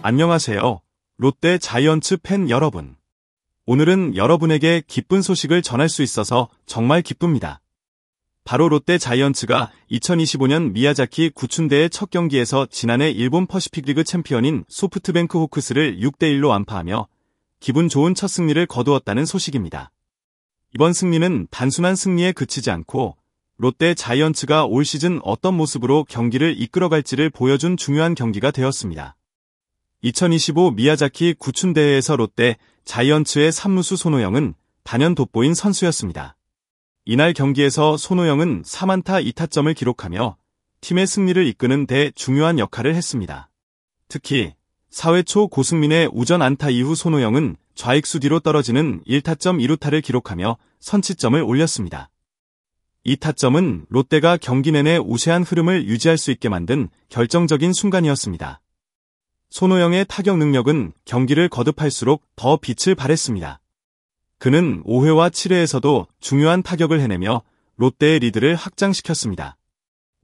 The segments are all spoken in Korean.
안녕하세요. 롯데 자이언츠 팬 여러분. 오늘은 여러분에게 기쁜 소식을 전할 수 있어서 정말 기쁩니다. 바로 롯데 자이언츠가 2025년 미야자키 구춘대의 첫 경기에서 지난해 일본 퍼시픽리그 챔피언인 소프트뱅크 호크스를 6대1로 완파하며 기분 좋은 첫 승리를 거두었다는 소식입니다. 이번 승리는 단순한 승리에 그치지 않고 롯데 자이언츠가 올 시즌 어떤 모습으로 경기를 이끌어갈지를 보여준 중요한 경기가 되었습니다. 2025 미야자키 구춘대회에서 롯데 자이언츠의 3루수 손호영은 단연 돋보인 선수였습니다. 이날 경기에서 손호영은 3안타 2타점을 기록하며 팀의 승리를 이끄는 데 중요한 역할을 했습니다. 특히 4회 초 고승민의 우전 안타 이후 손호영은 좌익수 뒤로 떨어지는 1타점 2루타를 기록하며 선취점을 올렸습니다. 이 타점은 롯데가 경기 내내 우세한 흐름을 유지할 수 있게 만든 결정적인 순간이었습니다. 손호영의 타격 능력은 경기를 거듭할수록 더 빛을 발했습니다. 그는 5회와 7회에서도 중요한 타격을 해내며 롯데의 리드를 확장시켰습니다.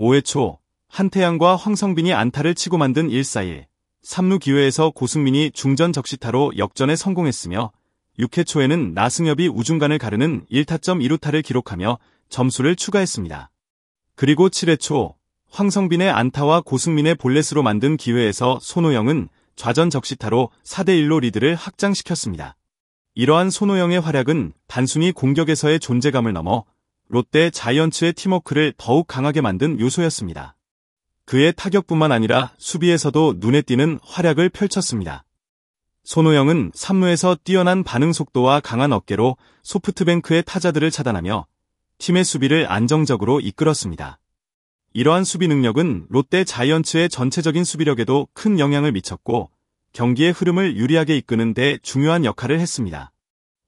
5회 초 한태양과 황성빈이 안타를 치고 만든 1-4-1, 3루 기회에서 고승민이 중전 적시타로 역전에 성공했으며 6회 초에는 나승엽이 우중간을 가르는 1타점 2루타를 기록하며 점수를 추가했습니다. 그리고 7회 초 황성빈의 안타와 고승민의 볼넷으로 만든 기회에서 손호영은 좌전 적시타로 4대1로 리드를 확장시켰습니다. 이러한 손호영의 활약은 단순히 공격에서의 존재감을 넘어 롯데 자이언츠의 팀워크를 더욱 강하게 만든 요소였습니다. 그의 타격뿐만 아니라 수비에서도 눈에 띄는 활약을 펼쳤습니다. 손호영은 3루에서 뛰어난 반응 속도와 강한 어깨로 소프트뱅크의 타자들을 차단하며 팀의 수비를 안정적으로 이끌었습니다. 이러한 수비 능력은 롯데 자이언츠의 전체적인 수비력에도 큰 영향을 미쳤고 경기의 흐름을 유리하게 이끄는 데 중요한 역할을 했습니다.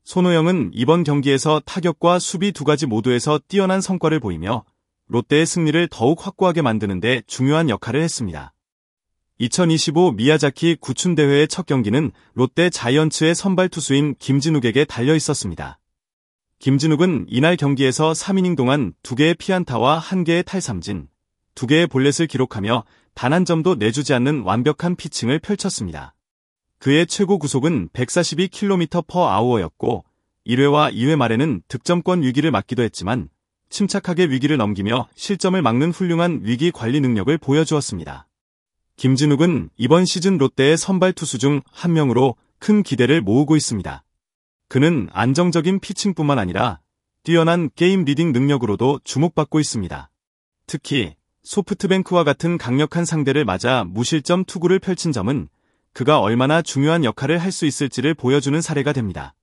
손호영은 이번 경기에서 타격과 수비 두 가지 모두에서 뛰어난 성과를 보이며 롯데의 승리를 더욱 확고하게 만드는 데 중요한 역할을 했습니다. 2025 미야자키 구춘대회의 첫 경기는 롯데 자이언츠의 선발 투수인 김진욱에게 달려 있었습니다. 김진욱은 이날 경기에서 3이닝 동안 2개의 피안타와 1개의 탈삼진, 2개의 볼넷을 기록하며 단 한 점도 내주지 않는 완벽한 피칭을 펼쳤습니다. 그의 최고 구속은 142km/h였고 1회와 2회 말에는 득점권 위기를 맞기도 했지만 침착하게 위기를 넘기며 실점을 막는 훌륭한 위기 관리 능력을 보여주었습니다. 김진욱은 이번 시즌 롯데의 선발 투수 중 한 명으로 큰 기대를 모으고 있습니다. 그는 안정적인 피칭뿐만 아니라 뛰어난 게임 리딩 능력으로도 주목받고 있습니다. 특히 소프트뱅크와 같은 강력한 상대를 맞아 무실점 투구를 펼친 점은 그가 얼마나 중요한 역할을 할 수 있을지를 보여주는 사례가 됩니다.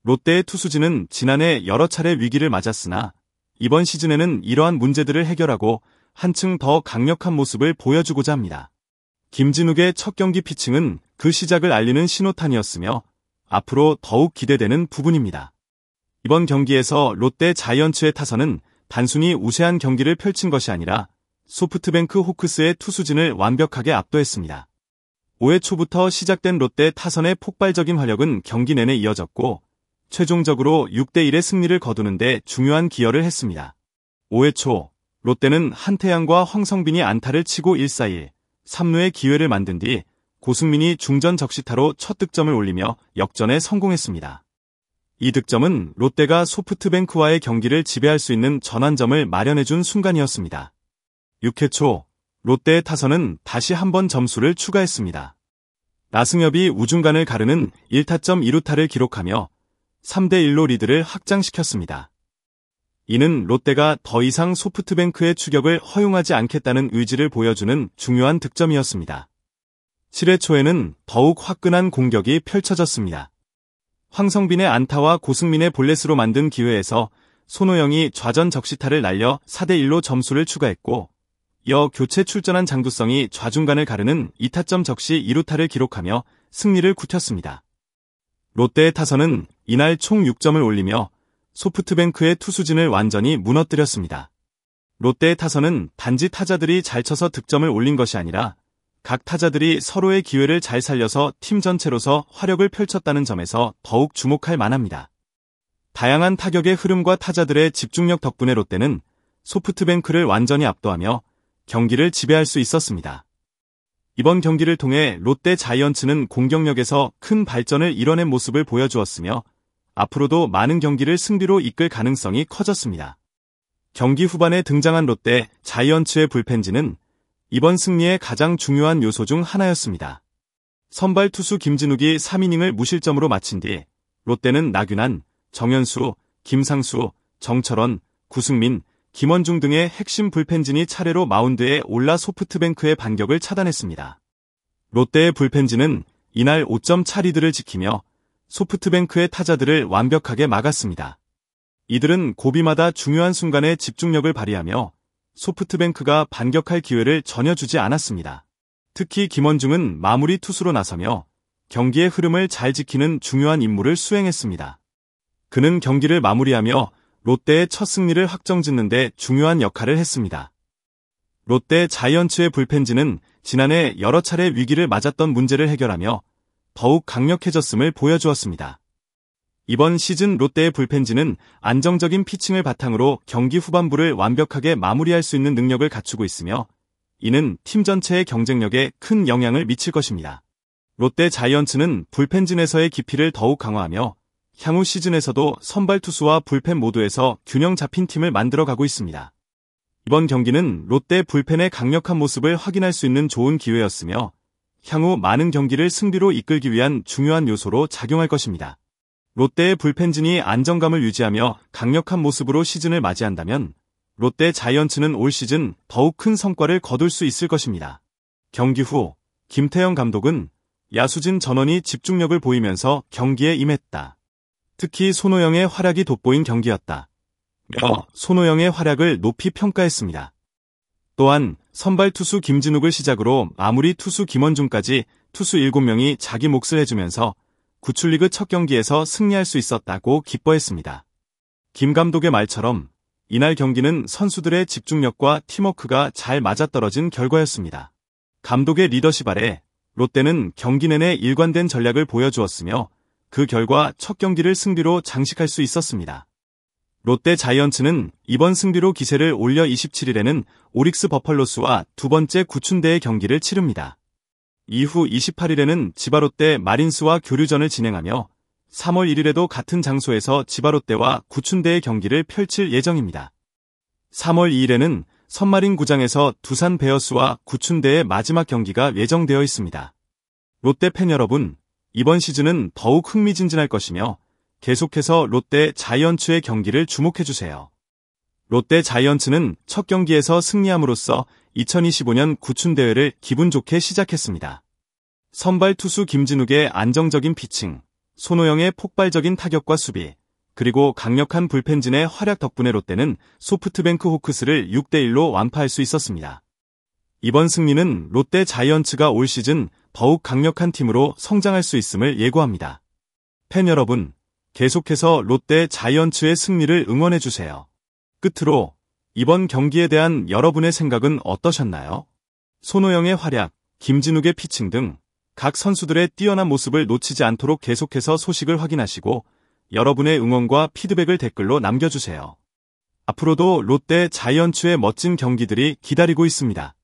롯데의 투수진은 지난해 여러 차례 위기를 맞았으나 이번 시즌에는 이러한 문제들을 해결하고 한층 더 강력한 모습을 보여주고자 합니다. 김진욱의 첫 경기 피칭은 그 시작을 알리는 신호탄이었으며 앞으로 더욱 기대되는 부분입니다. 이번 경기에서 롯데 자이언츠의 타선은 단순히 우세한 경기를 펼친 것이 아니라 소프트뱅크 호크스의 투수진을 완벽하게 압도했습니다. 5회 초부터 시작된 롯데 타선의 폭발적인 활약은 경기 내내 이어졌고 최종적으로 6대1의 승리를 거두는 데 중요한 기여를 했습니다. 5회 초 롯데는 한태양과 황성빈이 안타를 치고 1-4-1, 3루의 기회를 만든 뒤 고승민이 중전 적시타로 첫 득점을 올리며 역전에 성공했습니다. 이 득점은 롯데가 소프트뱅크와의 경기를 지배할 수 있는 전환점을 마련해준 순간이었습니다. 6회 초 롯데의 타선은 다시 한번 점수를 추가했습니다. 나승엽이 우중간을 가르는 1타점 2루타를 기록하며 3대1로 리드를 확장시켰습니다. 이는 롯데가 더 이상 소프트뱅크의 추격을 허용하지 않겠다는 의지를 보여주는 중요한 득점이었습니다. 7회 초에는 더욱 화끈한 공격이 펼쳐졌습니다. 황성빈의 안타와 고승민의 볼넷으로 만든 기회에서 손호영이 좌전 적시타를 날려 4대1로 점수를 추가했고 이어 교체 출전한 장두성이 좌중간을 가르는 2타점 적시 2루타를 기록하며 승리를 굳혔습니다. 롯데의 타선은 이날 총 6점을 올리며 소프트뱅크의 투수진을 완전히 무너뜨렸습니다. 롯데의 타선은 단지 타자들이 잘 쳐서 득점을 올린 것이 아니라 각 타자들이 서로의 기회를 잘 살려서 팀 전체로서 화력을 펼쳤다는 점에서 더욱 주목할 만합니다. 다양한 타격의 흐름과 타자들의 집중력 덕분에 롯데는 소프트뱅크를 완전히 압도하며 경기를 지배할 수 있었습니다. 이번 경기를 통해 롯데 자이언츠는 공격력에서 큰 발전을 이뤄낸 모습을 보여주었으며 앞으로도 많은 경기를 승리로 이끌 가능성이 커졌습니다. 경기 후반에 등장한 롯데 자이언츠의 불펜진은 이번 승리의 가장 중요한 요소 중 하나였습니다. 선발 투수 김진욱이 3이닝을 무실점으로 마친 뒤 롯데는 나균환, 정현수, 김상수, 정철원, 구승민, 김원중 등의 핵심 불펜진이 차례로 마운드에 올라 소프트뱅크의 반격을 차단했습니다. 롯데의 불펜진은 이날 5점 차 리드를 지키며 소프트뱅크의 타자들을 완벽하게 막았습니다. 이들은 고비마다 중요한 순간에 집중력을 발휘하며 소프트뱅크가 반격할 기회를 전혀 주지 않았습니다. 특히 김원중은 마무리 투수로 나서며 경기의 흐름을 잘 지키는 중요한 임무를 수행했습니다. 그는 경기를 마무리하며 롯데의 첫 승리를 확정짓는 데 중요한 역할을 했습니다. 롯데 자이언츠의 불펜진은 지난해 여러 차례 위기를 맞았던 문제를 해결하며 더욱 강력해졌음을 보여주었습니다. 이번 시즌 롯데의 불펜진은 안정적인 피칭을 바탕으로 경기 후반부를 완벽하게 마무리할 수 있는 능력을 갖추고 있으며 이는 팀 전체의 경쟁력에 큰 영향을 미칠 것입니다. 롯데 자이언츠는 불펜진에서의 깊이를 더욱 강화하며 향후 시즌에서도 선발 투수와 불펜 모두에서 균형 잡힌 팀을 만들어가고 있습니다. 이번 경기는 롯데 불펜의 강력한 모습을 확인할 수 있는 좋은 기회였으며 향후 많은 경기를 승리로 이끌기 위한 중요한 요소로 작용할 것입니다. 롯데의 불펜진이 안정감을 유지하며 강력한 모습으로 시즌을 맞이한다면 롯데 자이언츠는 올 시즌 더욱 큰 성과를 거둘 수 있을 것입니다. 경기 후 김태형 감독은 야수진 전원이 집중력을 보이면서 경기에 임했다. 특히 손호영의 활약이 돋보인 경기였다. 손호영의 활약을 높이 평가했습니다. 또한 선발 투수 김진욱을 시작으로 마무리 투수 김원중까지 투수 7명이 자기 몫을 해주면서 구출리그 첫 경기에서 승리할 수 있었다고 기뻐했습니다. 김 감독의 말처럼 이날 경기는 선수들의 집중력과 팀워크가 잘 맞아떨어진 결과였습니다. 감독의 리더십 아래 롯데는 경기 내내 일관된 전략을 보여주었으며 그 결과 첫 경기를 승리로 장식할 수 있었습니다. 롯데 자이언츠는 이번 승리로 기세를 올려 27일에는 오릭스 버팔로스와 두 번째 구춘대의 경기를 치릅니다. 이후 28일에는 지바롯데 마린스와 교류전을 진행하며 3월 1일에도 같은 장소에서 지바롯데와 구춘대의 경기를 펼칠 예정입니다. 3월 2일에는 선마린 구장에서 두산 베어스와 구춘대의 마지막 경기가 예정되어 있습니다. 롯데 팬 여러분, 이번 시즌은 더욱 흥미진진할 것이며 계속해서 롯데 자이언츠의 경기를 주목해주세요. 롯데 자이언츠는 첫 경기에서 승리함으로써 2025년 구춘대회를 기분 좋게 시작했습니다. 선발 투수 김진욱의 안정적인 피칭, 손호영의 폭발적인 타격과 수비, 그리고 강력한 불펜진의 활약 덕분에 롯데는 소프트뱅크 호크스를 6대1로 완파할 수 있었습니다. 이번 승리는 롯데 자이언츠가 올 시즌 더욱 강력한 팀으로 성장할 수 있음을 예고합니다. 팬 여러분, 계속해서 롯데 자이언츠의 승리를 응원해주세요. 끝으로 이번 경기에 대한 여러분의 생각은 어떠셨나요? 손호영의 활약, 김진욱의 피칭 등 각 선수들의 뛰어난 모습을 놓치지 않도록 계속해서 소식을 확인하시고 여러분의 응원과 피드백을 댓글로 남겨주세요. 앞으로도 롯데 자이언츠의 멋진 경기들이 기다리고 있습니다.